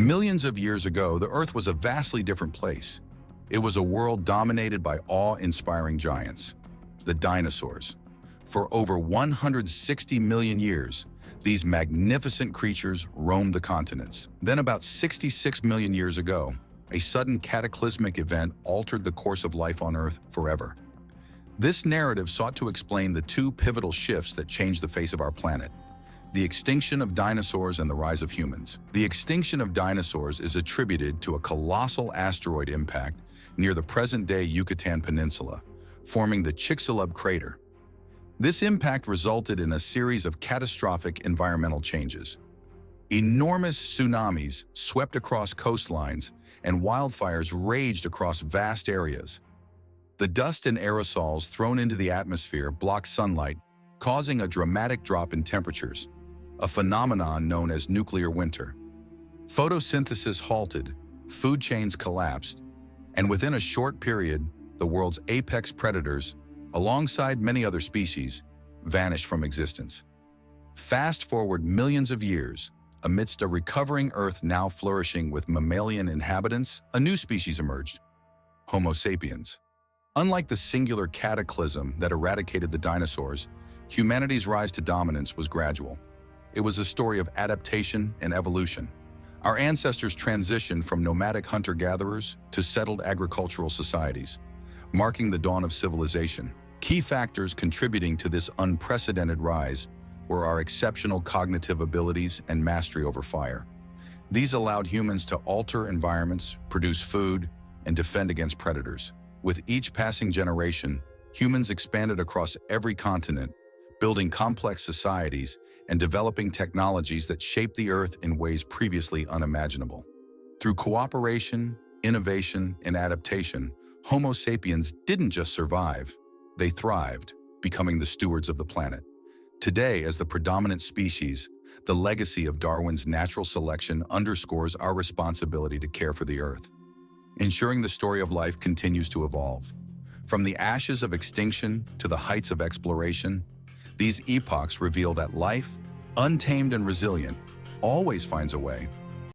Millions of years ago, the Earth was a vastly different place. It was a world dominated by awe-inspiring giants, the dinosaurs. For over 160 million years, these magnificent creatures roamed the continents. Then about 66 million years ago, a sudden cataclysmic event altered the course of life on Earth forever. This narrative sought to explain the two pivotal shifts that changed the face of our planet: the extinction of dinosaurs and the rise of humans. The extinction of dinosaurs is attributed to a colossal asteroid impact near the present-day Yucatan Peninsula, forming the Chicxulub crater. This impact resulted in a series of catastrophic environmental changes. Enormous tsunamis swept across coastlines, and wildfires raged across vast areas. The dust and aerosols thrown into the atmosphere blocked sunlight, causing a dramatic drop in temperatures, a phenomenon known as nuclear winter. Photosynthesis halted, food chains collapsed, and within a short period, the world's apex predators, alongside many other species, vanished from existence. Fast forward millions of years, amidst a recovering Earth now flourishing with mammalian inhabitants, a new species emerged: Homo sapiens. Unlike the singular cataclysm that eradicated the dinosaurs, humanity's rise to dominance was gradual. It was a story of adaptation and evolution. Our ancestors transitioned from nomadic hunter-gatherers to settled agricultural societies, marking the dawn of civilization. Key factors contributing to this unprecedented rise were our exceptional cognitive abilities and mastery over fire. These allowed humans to alter environments, produce food, and defend against predators. With each passing generation, humans expanded across every continent, building complex societies and developing technologies that shaped the Earth in ways previously unimaginable. Through cooperation, innovation, and adaptation, Homo sapiens didn't just survive, they thrived, becoming the stewards of the planet. Today, as the predominant species, the legacy of Darwin's natural selection underscores our responsibility to care for the Earth, ensuring the story of life continues to evolve. From the ashes of extinction to the heights of exploration, these epochs reveal that life, untamed and resilient, always finds a way.